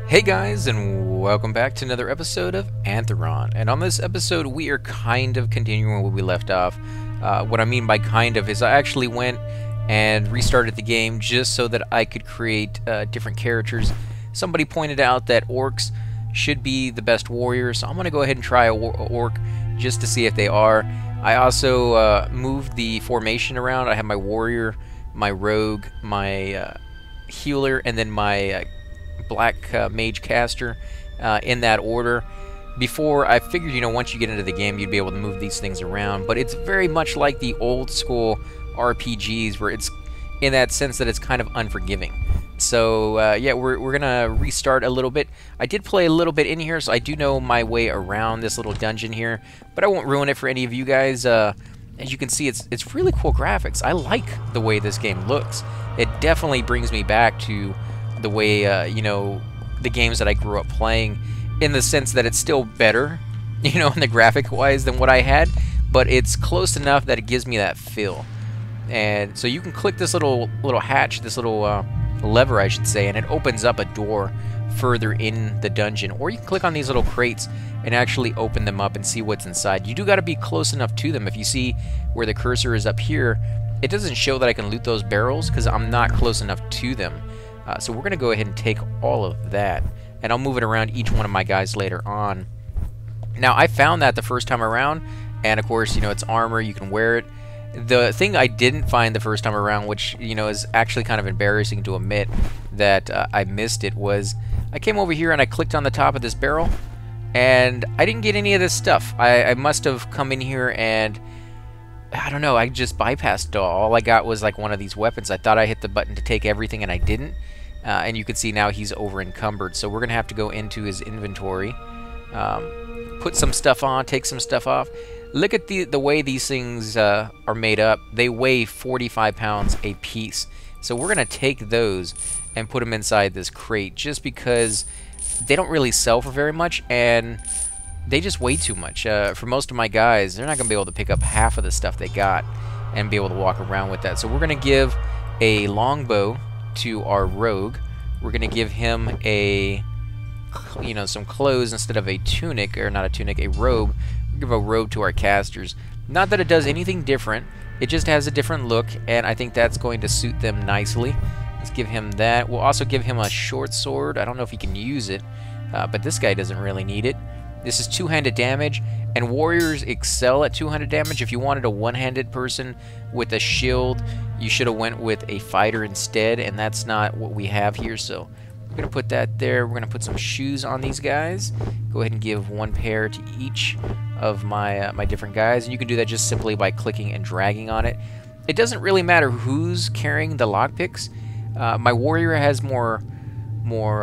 Hey guys, and welcome back to another episode of AntharioN. And on this episode, we are kind of continuing where we left off. What I mean by kind of is I actually went and restarted the game just so that I could create different characters. Somebody pointed out that orcs should be the best warriors, so I'm going to go ahead and try a orc just to see if they are. I also moved the formation around. I have my warrior, my rogue, my healer, and then my black mage caster in that order. Before, I figured, once you get into the game, you'd be able to move these things around, but it's very much like the old school RPGs where it's in that sense that it's kind of unforgiving. So yeah, we're gonna restart a little bit. I did play a little bit in here, so I do know my way around this little dungeon here, but I won't ruin it for any of you guys. As you can see, it's really cool graphics. I like the way this game looks. It definitely brings me back to the way, the games that I grew up playing, in the sense that it's still better, in the graphic-wise than what I had, but it's close enough that it gives me that feel. And so you can click this little hatch, this little lever, I should say, and it opens up a door further in the dungeon. Or you can click on these little crates and actually open them up and see what's inside. You do got to be close enough to them. If you see where the cursor is up here, it doesn't show that I can loot those barrels because I'm not close enough to them. So we're going to go ahead and take all of that, and I'll move it around each one of my guys later on. Now, I found that the first time around, and of course, it's armor, you can wear it. The thing I didn't find the first time around, which, is actually kind of embarrassing to admit that I missed it, was I came over here and I clicked on the top of this barrel, and I didn't get any of this stuff. I must have come in here and I don't know, I just bypassed it all. All I got was like one of these weapons. I thought I hit the button to take everything and I didn't. And you can see now he's over encumbered. So we're going to have to go into his inventory, put some stuff on, take some stuff off. Look at the way these things are made up. They weigh 45 pounds a piece. So we're going to take those and put them inside this crate just because they don't really sell for very much and they just weigh too much. For most of my guys, they're not going to be able to pick up half of the stuff they got and be able to walk around with that. So we're going to give a longbow to our rogue. We're going to give him a, some clothes instead of a tunic, or not a tunic, a robe. We'll give a robe to our casters. Not that it does anything different, it just has a different look, and I think that's going to suit them nicely. Let's give him that. We'll also give him a short sword. I don't know if he can use it, but this guy doesn't really need it. This is two-handed damage, and warriors excel at two-handed damage. If you wanted a one-handed person with a shield, you should have went with a fighter instead, and that's not what we have here, so we're going to put that there. We're going to put some shoes on these guys. Go ahead and give one pair to each of my my different guys, and you can do that just simply by clicking and dragging on it. It doesn't really matter who's carrying the lockpicks. My warrior has more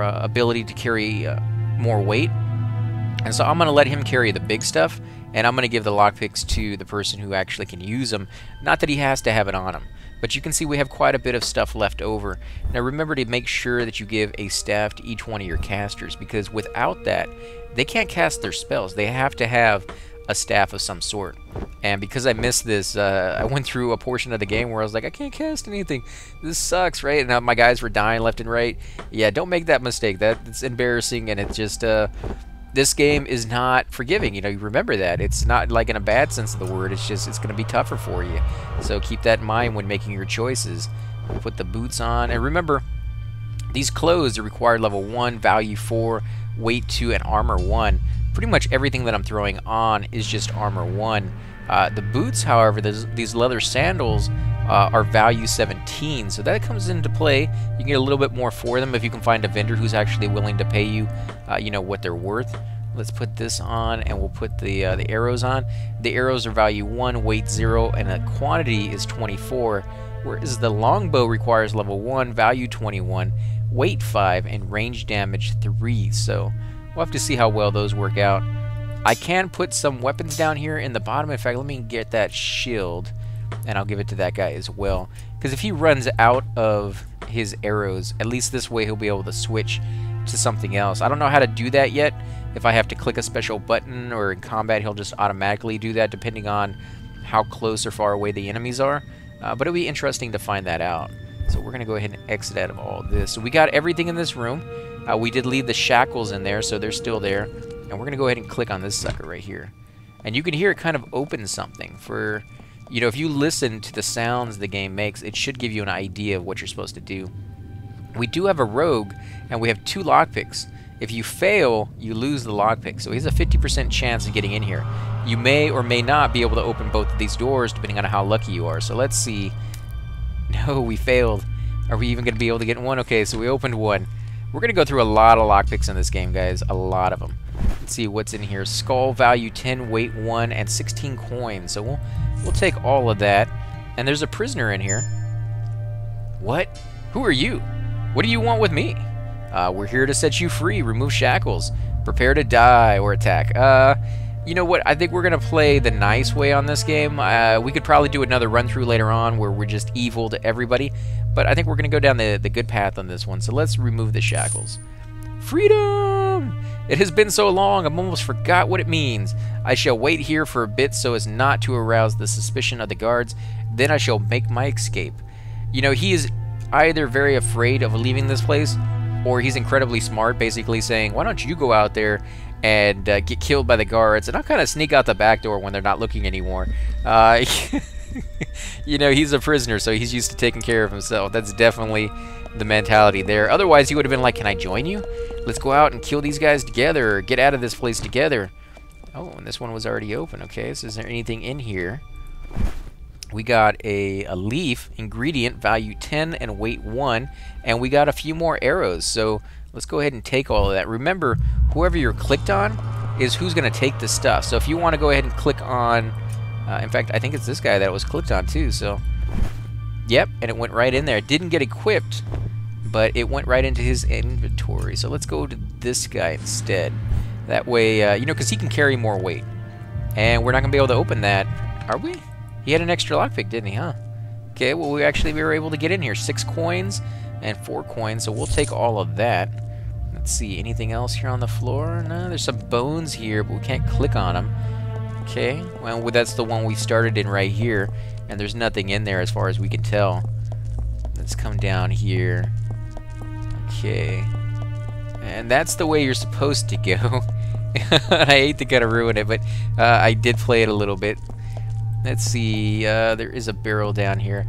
ability to carry more weight, and so I'm going to let him carry the big stuff, and I'm going to give the lockpicks to the person who actually can use them. Not that he has to have it on him, but you can see we have quite a bit of stuff left over. Now remember to make sure that you give a staff to each one of your casters, because without that, they can't cast their spells. They have to have a staff of some sort. And because I missed this, I went through a portion of the game where I was like, I can't cast anything. This sucks, right? And my guys were dying left and right. Yeah, don't make that mistake. That's embarrassing, and it's just... this game is not forgiving, you remember that. It's not like in a bad sense of the word, it's just, it's going to be tougher for you. So keep that in mind when making your choices. Put the boots on, and remember, these clothes are required level 1, value 4, weight 2, and armor 1. Pretty much everything that I'm throwing on is just armor 1. The boots, however, these leather sandals are value 17, so that comes into play. You can get a little bit more for them if you can find a vendor who's actually willing to pay you, what they're worth. Let's put this on, and we'll put the arrows on. The arrows are value 1, weight 0, and the quantity is 24, whereas the longbow requires level 1, value 21, weight 5, and range damage 3. So we'll have to see how well those work out. I can put some weapons down here in the bottom. In fact, let me get that shield, and I'll give it to that guy as well. Because if he runs out of his arrows, at least this way he'll be able to switch to something else. I don't know how to do that yet. If I have to click a special button, or in combat he'll just automatically do that depending on how close or far away the enemies are. But it'll be interesting to find that out. So we're going to go ahead and exit out of all this. So we got everything in this room. We did leave the shackles in there, so they're still there. And we're going to go ahead and click on this sucker right here. And you can hear it kind of open something. For, you know, if you listen to the sounds the game makes, it should give you an idea of what you're supposed to do. We do have a rogue, and we have 2 lockpicks. If you fail, you lose the lockpick. So he has a 50% chance of getting in here. You may or may not be able to open both of these doors, depending on how lucky you are. So let's see. No, we failed. Are we even going to be able to get one? Okay, so we opened one. We're going to go through a lot of lockpicks in this game, guys. A lot of them. Let's see what's in here. Skull, value 10, weight 1, and 16 coins. So we'll take all of that. And there's a prisoner in here. What? Who are you? What do you want with me? We're here to set you free. Remove shackles. Prepare to die or attack. You know what? I think we're going to play the nice way on this game. We could probably do another run-through later on where we're just evil to everybody. But I think we're going to go down the good path on this one. So let's remove the shackles. Freedom! It has been so long, I've almost forgot what it means. I shall wait here for a bit so as not to arouse the suspicion of the guards. Then I shall make my escape. You know, he is either very afraid of leaving this place, or he's incredibly smart, basically saying, why don't you go out there and get killed by the guards, and I'll kind of sneak out the back door when they're not looking anymore. You know, he's a prisoner, so he's used to taking care of himself. That's definitely the mentality there. Otherwise, he would have been like, can I join you? Let's go out and kill these guys together, or get out of this place together. Oh, and this one was already open. Okay, so is there anything in here? We got a leaf, ingredient, value 10 and weight 1, and we got a few more arrows. So let's go ahead and take all of that. Remember, whoever you're clicked on is who's going to take the stuff. So if you want to go ahead and click on, in fact, I think it's this guy that was clicked on too. So, yep, and it went right in there. It didn't get equipped, but it went right into his inventory. So let's go to this guy instead. That way, you know, because he can carry more weight. And we're not going to be able to open that, are we? He had an extra lockpick, didn't he, huh? Okay, well, we were able to get in here. 6 coins and 4 coins, so we'll take all of that. Let's see, anything else here on the floor? No, there's some bones here, but we can't click on them. Okay, well, that's the one we started in right here, and there's nothing in there as far as we can tell. Let's come down here. Okay. And that's the way you're supposed to go. I hate to kind of ruin it, but I did play it a little bit. Let's see, there is a barrel down here,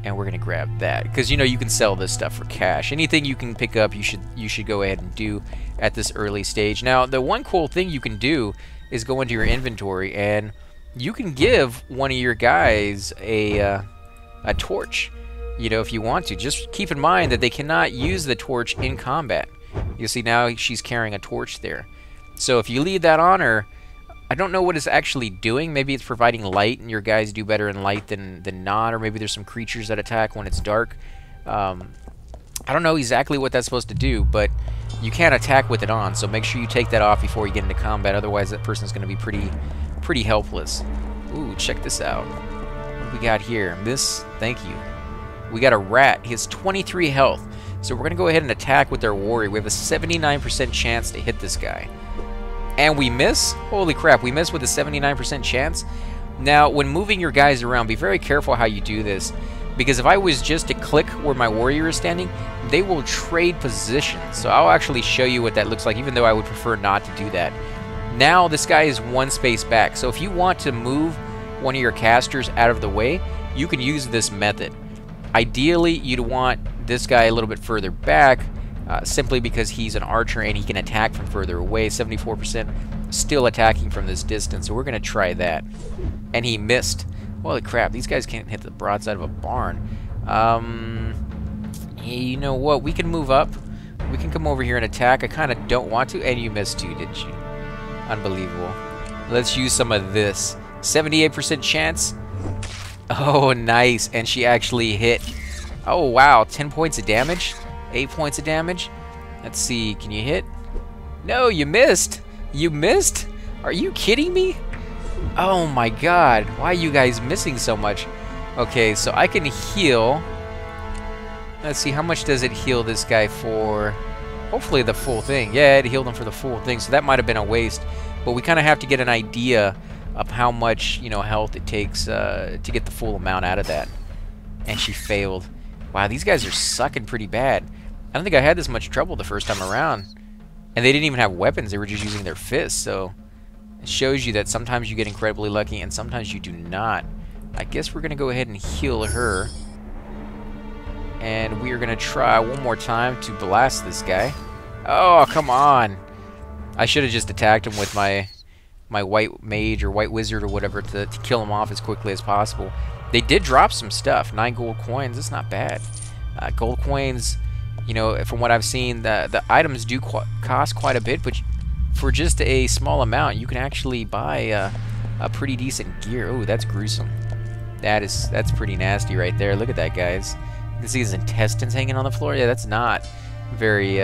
and we're gonna grab that because you know you can sell this stuff for cash. Anything you can pick up, you should go ahead and do at this early stage. Now, the one cool thing you can do is go into your inventory, and you can give one of your guys a torch. You know, if you want to, just keep in mind that they cannot use the torch in combat. You see now she's carrying a torch there, so if you leave that on her. I don't know what it's actually doing. Maybe it's providing light, and your guys do better in light than not, or maybe there's some creatures that attack when it's dark. I don't know exactly what that's supposed to do, but you can't attack with it on, so make sure you take that off before you get into combat. Otherwise, that person's going to be pretty helpless. Ooh, check this out. What do we got here? This, thank you. We got a rat. He has 23 health, so we're going to go ahead and attack with our warrior. We have a 79% chance to hit this guy. And we miss? Holy crap, we miss with a 79% chance? Now, when moving your guys around, be very careful how you do this. Because if I was just to click where my warrior is standing, they will trade positions. So I'll actually show you what that looks like, even though I would prefer not to do that. Now, this guy is 1 space back. So if you want to move one of your casters out of the way, you can use this method. Ideally, you'd want this guy a little bit further back, simply because he's an archer and he can attack from further away. 74% still attacking from this distance, so we're going to try that. And he missed. Holy crap, these guys can't hit the broadside of a barn. You know what? We can move up. We can come over here and attack. I kind of don't want to, and you missed too, didn't you? Unbelievable. Let's use some of this. 78% chance. Oh, nice. And she actually hit. Oh, wow. 10 points of damage. 8 points of damage. Let's see. Can you hit? No, you missed. You missed? Are you kidding me? Oh my god. Why are you guys missing so much? Okay, so I can heal. Let's see. How much does it heal this guy for? Hopefully the full thing. Yeah, it healed him for the full thing. So that might have been a waste. But we kind of have to get an idea of how much, you know, health it takes to get the full amount out of that. And she failed. Wow, these guys are sucking pretty bad. I don't think I had this much trouble the first time around. And they didn't even have weapons, they were just using their fists, so it shows you that sometimes you get incredibly lucky and sometimes you do not. I guess we're going to go ahead and heal her. And we are going to try one more time to blast this guy. Oh, come on. I should have just attacked him with my white mage or white wizard or whatever to kill him off as quickly as possible. They did drop some stuff. 9 gold coins. That's not bad. Gold coins, you know, from what I've seen, the items do cost quite a bit, but for just a small amount, you can actually buy a pretty decent gear. Oh, that's gruesome. That's pretty nasty right there. Look at that, guys. You can see his intestines hanging on the floor. Yeah, that's not very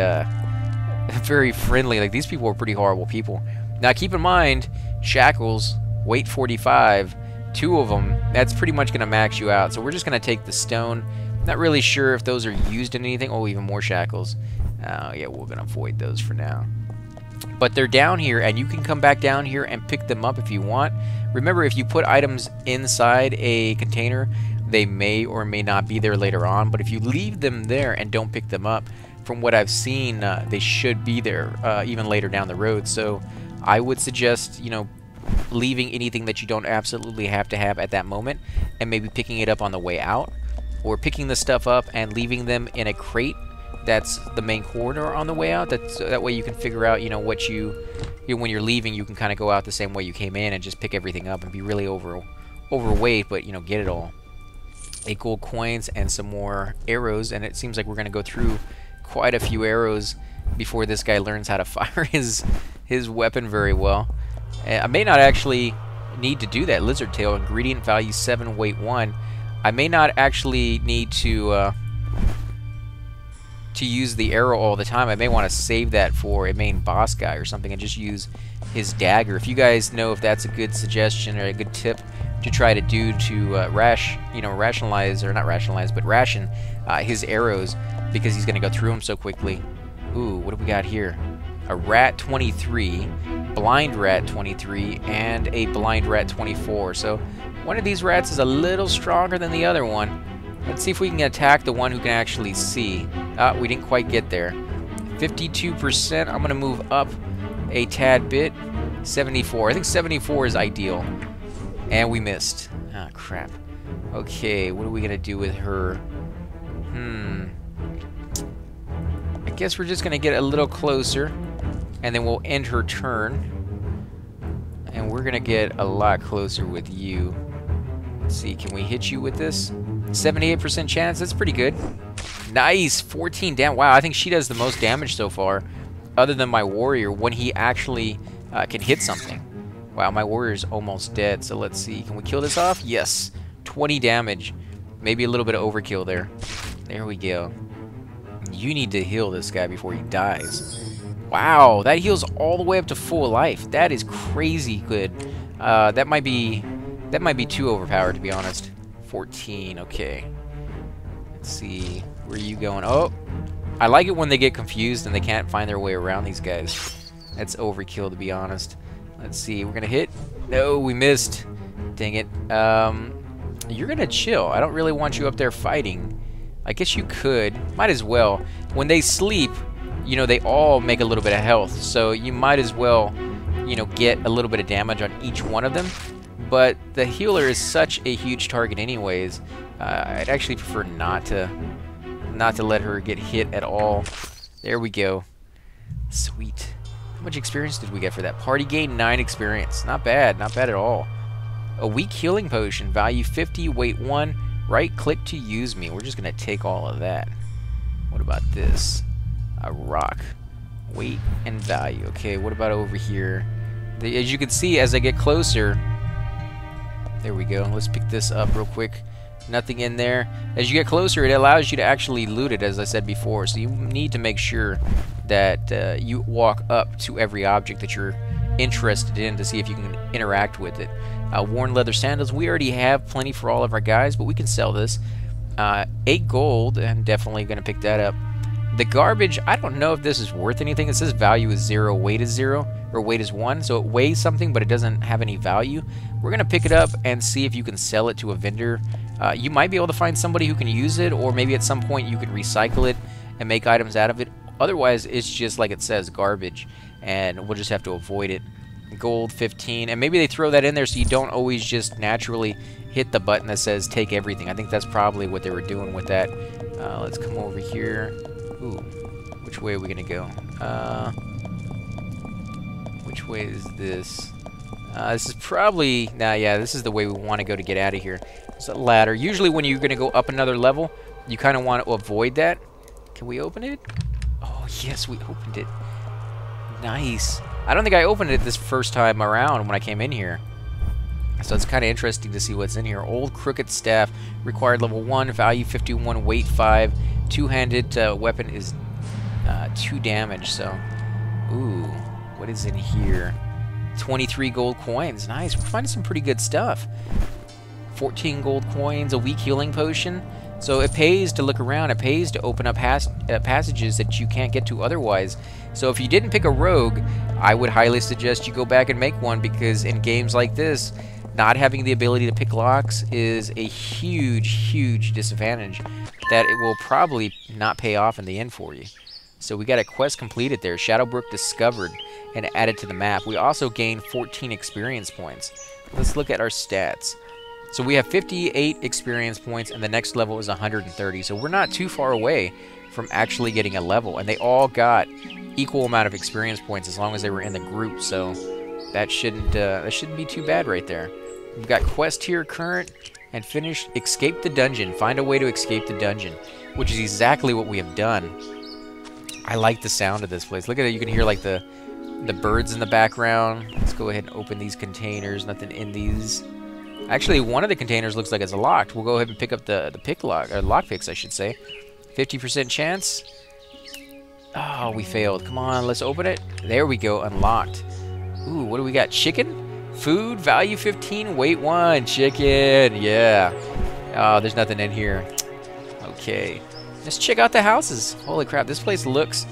very friendly. Like, these people are pretty horrible people. Now, keep in mind, shackles, weight 45, 2 of them, that's pretty much going to max you out. So we're just going to take the stone. Not really sure if those are used in anything. Oh, even more shackles. Yeah, we're going to avoid those for now. But they're down here, and you can come back down here and pick them up if you want. Remember, if you put items inside a container, they may or may not be there later on. But if you leave them there and don't pick them up, from what I've seen, they should be there even later down the road. So I would suggest, you know, leaving anything that you don't absolutely have to have at that moment and maybe picking it up on the way out, or picking the stuff up and leaving them in a crate that's the main corridor on the way out. That way you can figure out, you know, what when you're leaving, you can kind of go out the same way you came in and just pick everything up and be really overweight, but, you know, get it all. 8 gold coins and some more arrows, and it seems like we're going to go through quite a few arrows before this guy learns how to fire his weapon very well. I may not actually need to do that. Lizard tail, ingredient value 7, weight 1. I may not actually need to use the arrow all the time. I may want to save that for a main boss guy or something and just use his dagger. If you guys know if that's a good suggestion or a good tip to try to do to rationalize, or not rationalize, but ration his arrows, because he's going to go through them so quickly. Ooh, what do we got here? A rat 23, blind rat 23, and a blind rat 24. So one of these rats is a little stronger than the other one. Let's see if we can attack the one who can actually see. We didn't quite get there. 52%. I'm going to move up a tad bit. 74. I think 74 is ideal. And we missed. Ah, crap. Okay, what are we going to do with her? I guess we're just going to get a little closer, and then we'll end her turn. And we're going to get a lot closer with you. Let's see, can we hit you with this? 78% chance, that's pretty good. Nice, 14 damage. Wow, I think she does the most damage so far, other than my warrior, when he actually can hit something. Wow, my warrior's almost dead, so let's see. Can we kill this off? Yes, 20 damage. Maybe a little bit of overkill there. There we go. You need to heal this guy before he dies. Wow, that heals all the way up to full life. That is crazy good. That might be too overpowered, to be honest. 14, okay. Let's see, where are you going? Oh, I like it when they get confused and they can't find their way around these guys. That's overkill, to be honest. Let's see, we're gonna hit. No, we missed. Dang it. You're gonna chill. I don't really want you up there fighting. I guess you could. Might as well. When they sleep, you know, they all make a little bit of health. So you might as well, you know, get a little bit of damage on each one of them. But the healer is such a huge target anyways. I'd actually prefer not to let her get hit at all. There we go. Sweet. How much experience did we get for that? Party gain 9 experience. Not bad. Not bad at all. A weak healing potion. Value 50, weight 1. Right click to use me. We're just going to take all of that. What about this? A rock. Weight and value. Okay, what about over here? As you can see, as I get closer... There we go. Let's pick this up real quick. Nothing in there. As you get closer, it allows you to actually loot it, as I said before. So you need to make sure that you walk up to every object that you're interested in to see if you can interact with it. Worn leather sandals. We already have plenty for all of our guys, but we can sell this. 8 gold, and definitely going to pick that up. The garbage, I don't know if this is worth anything. It says value is 0, weight is 0, or weight is 1, so it weighs something, but it doesn't have any value. We're going to pick it up and see if you can sell it to a vendor. You might be able to find somebody who can use it, or maybe at some point you could recycle it and make items out of it. Otherwise, it's just like it says, garbage, and we'll just have to avoid it. Gold 15, and maybe they throw that in there so you don't always just naturally hit the button that says take everything. I think that's probably what they were doing with that. Let's come over here. Ooh, which way are we gonna go? Which way is this? This is probably, yeah, this is the way we want to go to get out of here. It's a ladder. Usually when you're gonna go up another level, you kind of want to avoid that. Can we open it? Oh yes, we opened it. Nice. I don't think I opened it this first time around when I came in here. So it's kind of interesting to see what's in here. Old crooked staff, required level 1, value 51, weight 5. Two-handed weapon is 2 damage, so... Ooh, what is in here? 23 gold coins. Nice, we're finding some pretty good stuff. 14 gold coins, a weak healing potion. So it pays to look around, it pays to open up passages that you can't get to otherwise. So if you didn't pick a rogue, I would highly suggest you go back and make one, because in games like this, not having the ability to pick locks is a huge, huge disadvantage that it will probably not pay off in the end for you. So we got a quest completed there, Shadowbrook discovered and added to the map. We also gained 14 experience points. Let's look at our stats. So we have 58 experience points, and the next level is 130. So we're not too far away from actually getting a level, and they all got equal amount of experience points as long as they were in the group. So that shouldn't be too bad right there. We've got quest here, current and finished. Escape the dungeon. Find a way to escape the dungeon, which is exactly what we have done. I like the sound of this place. Look at it. You can hear like the birds in the background. Let's go ahead and open these containers. Nothing in these. Actually, one of the containers looks like it's locked. We'll go ahead and pick up the pick lock, or lock picks, I should say. 50% chance. Oh, we failed. Come on, let's open it. There we go, unlocked. Ooh, what do we got? Chicken? Food, value 15, weight 1. Chicken, yeah. Oh, there's nothing in here. Okay. Let's check out the houses. Holy crap, this place looks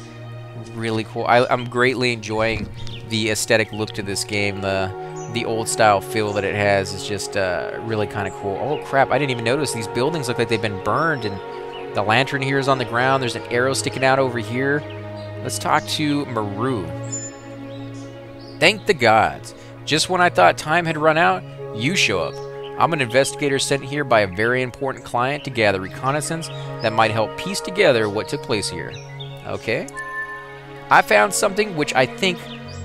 really cool. I'm greatly enjoying the aesthetic look to this game. The old style feel that it has is just really kind of cool. Oh crap, I didn't even notice these buildings look like they've been burned, and the lantern here is on the ground. There's an arrow sticking out over here. Let's talk to Maru. Thank the gods. Just when I thought time had run out, you show up. I'm an investigator sent here by a very important client to gather reconnaissance that might help piece together what took place here. Okay. I found something which I think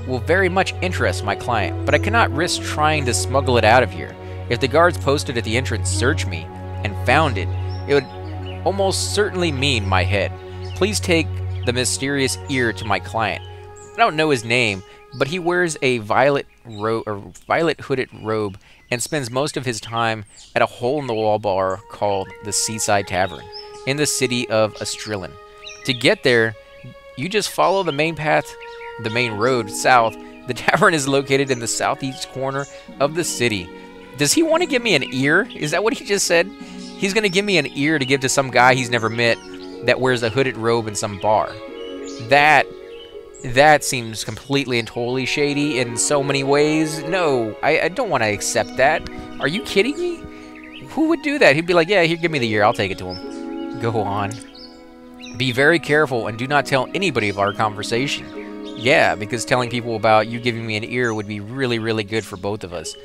will very much interest my client, but I cannot risk trying to smuggle it out of here. If the guards posted at the entrance searched me and found it, it would almost certainly mean my head. Please take the mysterious ear to my client. I don't know his name, but he wears a violet hooded robe and spends most of his time at a hole-in-the-wall bar called the Seaside Tavern in the city of Astrillon. To get there, you just follow the main path, the main road south. The tavern is located in the southeast corner of the city. Does he want to give me an ear? Is that what he just said? He's going to give me an ear to give to some guy he's never met that wears a hooded robe in some bar. That seems completely and totally shady in so many ways. No, I don't want to accept that. Are you kidding me? Who would do that? He'd be like, yeah, here, give me the ear. I'll take it to him. Go on. Be very careful and do not tell anybody of our conversation. Yeah, because telling people about you giving me an ear would be really, really good for both of us.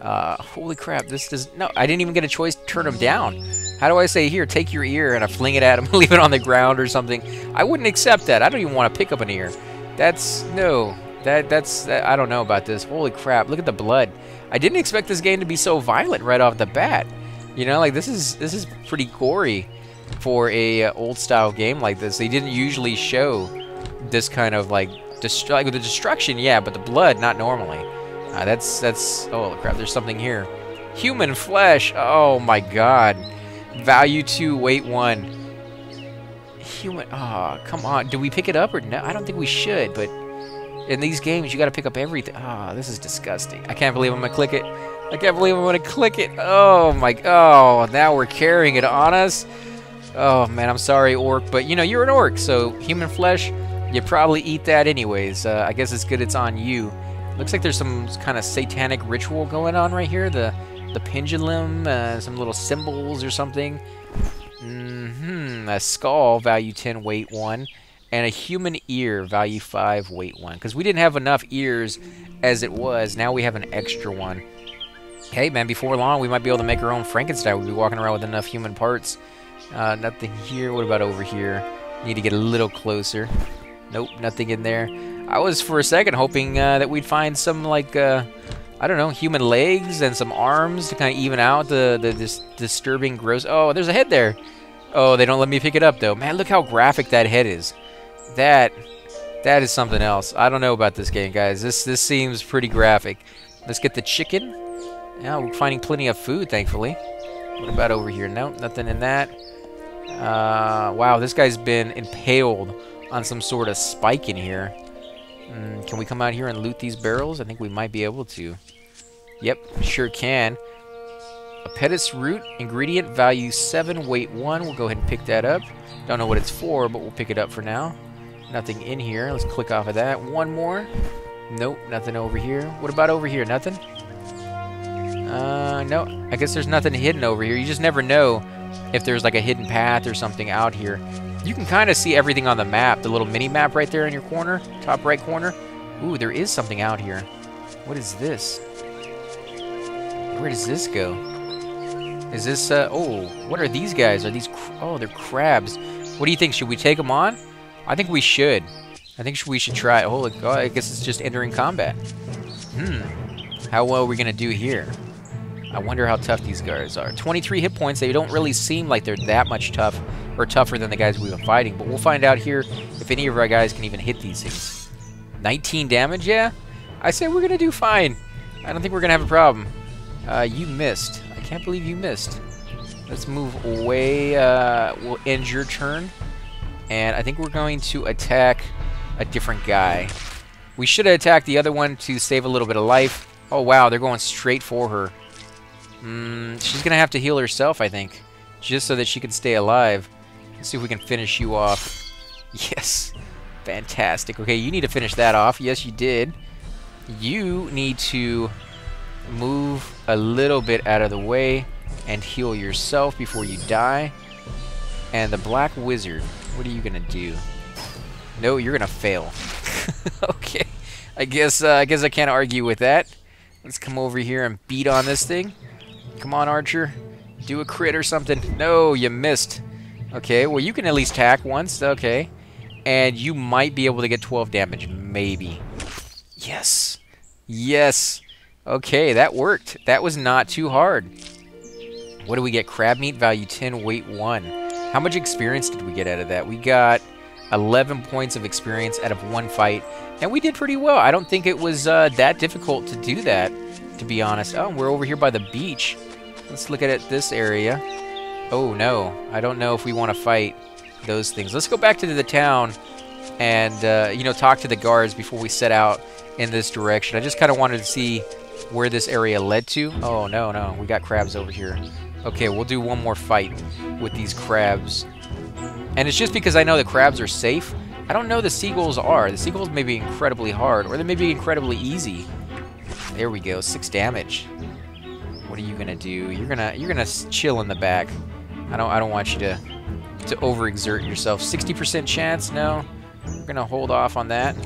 Holy crap, this does... No, I didn't even get a choice to turn him down. How do I say, here, take your ear, and I fling it at him, leave it on the ground or something? I wouldn't accept that. I don't even want to pick up an ear. That's... No. That's... I don't know about this. Holy crap, look at the blood. I didn't expect this game to be so violent right off the bat. You know, like, this is pretty gory for a old-style game like this. They didn't usually show this kind of, like the destruction, yeah, but the blood, not normally. That's... Oh, crap, there's something here. Human flesh! Oh, my God. Value 2, weight 1. Human... Oh, come on. Do we pick it up or no? I don't think we should, but in these games, you gotta pick up everything. Oh, this is disgusting. I can't believe I'm gonna click it. I can't believe I'm gonna click it. Oh, my... Oh, now we're carrying it on us. Oh, man, I'm sorry, orc, but, you know, you're an orc, so human flesh, you probably eat that anyways. I guess it's good it's on you. Looks like there's some kind of satanic ritual going on right here. The pendulum, some little symbols or something. A skull, value 10, weight 1. And a human ear, value 5, weight 1. Because we didn't have enough ears as it was. Now we have an extra one. Hey, man, before long, we might be able to make our own Frankenstein. We'll be walking around with enough human parts. Nothing here. What about over here? Need to get a little closer. Nope, nothing in there. I was, for a second, hoping that we'd find some, like, I don't know, human legs and some arms to kind of even out the disturbing, gross... Oh, there's a head there. Oh, they don't let me pick it up, though. Man, look how graphic that head is. That is something else. I don't know about this game, guys. This seems pretty graphic. Let's get the chicken. Yeah, we're finding plenty of food, thankfully. What about over here? Nope, nothing in that. Wow, this guy's been impaled on some sort of spike in here. Can we come out here and loot these barrels? I think we might be able to. Yep, sure can. A Pettis root, ingredient, value 7, weight 1. We'll go ahead and pick that up. Don't know what it's for, but we'll pick it up for now. Nothing in here. Let's click off of that. One more. Nope, nothing over here. What about over here? Nothing? No. I guess there's nothing hidden over here. You just never know if there's like a hidden path or something out here. You can kind of see everything on the map. The little mini map right there in your corner. Top right corner. Ooh, there is something out here. What is this? Where does this go? Is this, oh, what are these guys? Are these, oh, they're crabs. What do you think? Should we take them on? I think we should. I think we should try. Oh, I guess it's just entering combat. How well are we going to do here? I wonder how tough these guys are. 23 hit points. They don't really seem like they're that much tough or tougher than the guys we've been fighting. But we'll find out here if any of our guys can even hit these things. 19 damage, yeah? I say we're going to do fine. I don't think we're going to have a problem. You missed. I can't believe you missed. Let's move away. We'll end your turn. And I think we're going to attack a different guy. We should have attacked the other one to save a little bit of life. Oh, wow, they're going straight for her. She's going to have to heal herself, I think, just so that she can stay alive. Let's see if we can finish you off. Yes. Fantastic. Okay, you need to finish that off. Yes, you did. You need to move a little bit out of the way and heal yourself before you die. And the Black Wizard, what are you going to do? No, you're going to fail. Okay. I guess I can't argue with that. Let's come over here and beat on this thing. Come on, Archer. Do a crit or something. No, you missed. Okay, well, you can at least attack once. Okay. And you might be able to get 12 damage. Maybe. Yes. Yes. Okay, that worked. That was not too hard. What do we get? Crab meat, value 10, weight 1. How much experience did we get out of that? We got 11 points of experience out of one fight. And we did pretty well. I don't think it was that difficult to do that, to be honest. Oh, we're over here by the beach. Let's look at it, this area. Oh, no. I don't know if we want to fight those things. Let's go back to the town and, you know, talk to the guards before we set out in this direction. I just kind of wanted to see where this area led to. Oh, no, no. We got crabs over here. Okay, we'll do one more fight with these crabs. And it's just because I know the crabs are safe. I don't know the seagulls are. The seagulls may be incredibly hard, or they may be incredibly easy. There we go, 6 damage. What are you gonna do? You're gonna chill in the back. I don't want you to overexert yourself. 60% chance? No. We're gonna hold off on that.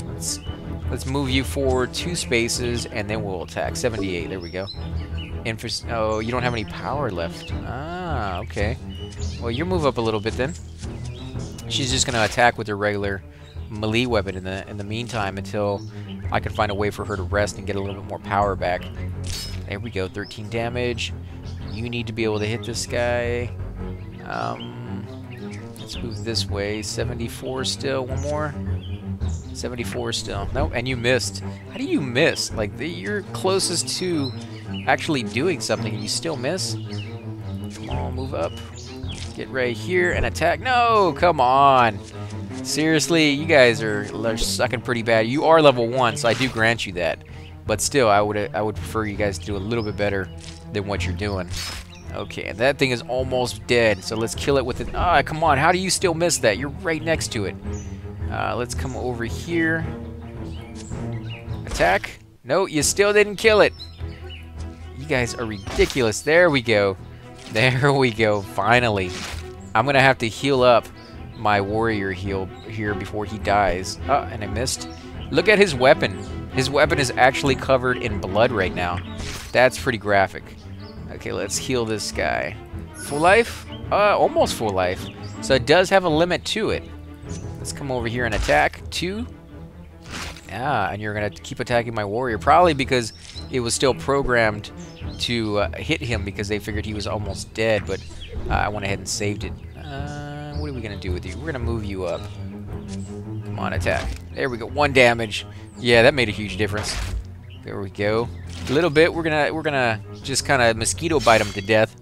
Let's move you forward 2 spaces, and then we'll attack. 78. There we go. Oh, you don't have any power left. Ah, okay. Well, you move up a little bit then. She's just gonna attack with her regular melee weapon in the meantime until I can find a way for her to rest and get a little bit more power back. There we go, 13 damage. You need to be able to hit this guy. Let's move this way. 74 still. One more. 74 still. Nope, and you missed. How do you miss? Like, you're closest to actually doing something and you still miss? Come on, move up. Get right here and attack. No, come on. Seriously, you guys are sucking pretty bad. You are level 1, so I do grant you that. But still, I would prefer you guys to do a little bit better than what you're doing. Okay, and that thing is almost dead, so let's kill it with it. Ah, come on, how do you still miss that? You're right next to it. Let's come over here. Attack. No, you still didn't kill it. You guys are ridiculous. There we go. There we go, finally. I'm going to have to heal up my warrior here before he dies. Oh, and I missed. Look at his weapon. His weapon is actually covered in blood right now. That's pretty graphic. Okay, let's heal this guy. Full life? Almost full life. So it does have a limit to it. Let's come over here and attack. 2. Ah, and you're going to keep attacking my warrior. Probably because it was still programmed to hit him because they figured he was almost dead. But I went ahead and saved it. What are we going to do with you? We're going to move you up. Come on, attack. There we go. 1 damage. Yeah, that made a huge difference. There we go. A little bit. We're gonna just kind of mosquito bite him to death,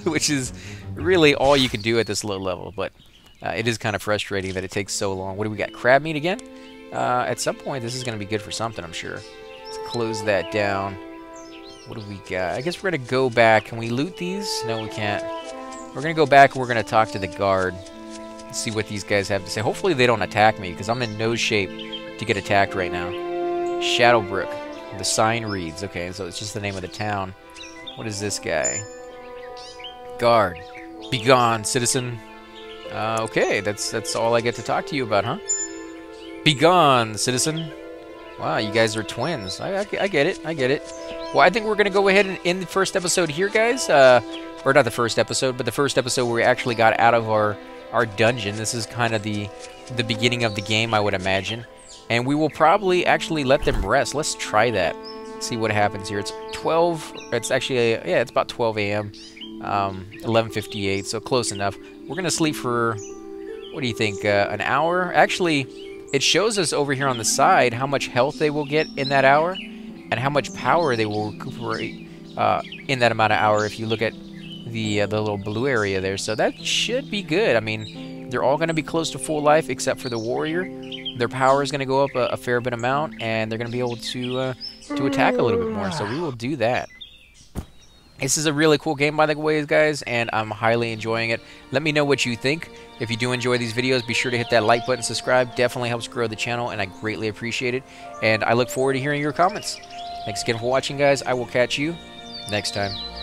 which is really all you can do at this low level. But it is kind of frustrating that it takes so long. What do we got? Crab meat again? At some point, this is gonna be good for something, I'm sure. Let's close that down. What do we got? I guess we're gonna go back. Can we loot these? No, we can't. We're gonna go back and we're gonna talk to the guard. See what these guys have to say. Hopefully they don't attack me because I'm in no shape to get attacked right now. Shadowbrook. The sign reads. Okay, so it's just the name of the town. What is this guy? Guard. Begone, citizen. Okay, that's all I get to talk to you about, huh? Begone, citizen. Wow, you guys are twins. I get it. I get it. Well, I think we're going to go ahead and end the first episode here, guys. Or not the first episode, but the first episode where we actually got out of our dungeon. This is kind of the beginning of the game, I would imagine. And we will probably actually let them rest. Let's try that. See what happens here. It's 12. It's actually, yeah, it's about 12 a.m. 11:58, so close enough. We're going to sleep for, what do you think, an hour? Actually, it shows us over here on the side how much health they will get in that hour and how much power they will recuperate in that amount of hour if you look at the little blue area there. So that should be good. I mean, they're all going to be close to full life except for the warrior. Their power is going to go up a fair bit amount, and they're going to be able to attack a little bit more. So we will do that. This is a really cool game, by the way, guys, and I'm highly enjoying it. Let me know what you think. If you do enjoy these videos, be sure to hit that like button, subscribe. Definitely helps grow the channel, and I greatly appreciate it. And I look forward to hearing your comments. Thanks again for watching, guys. I will catch you next time.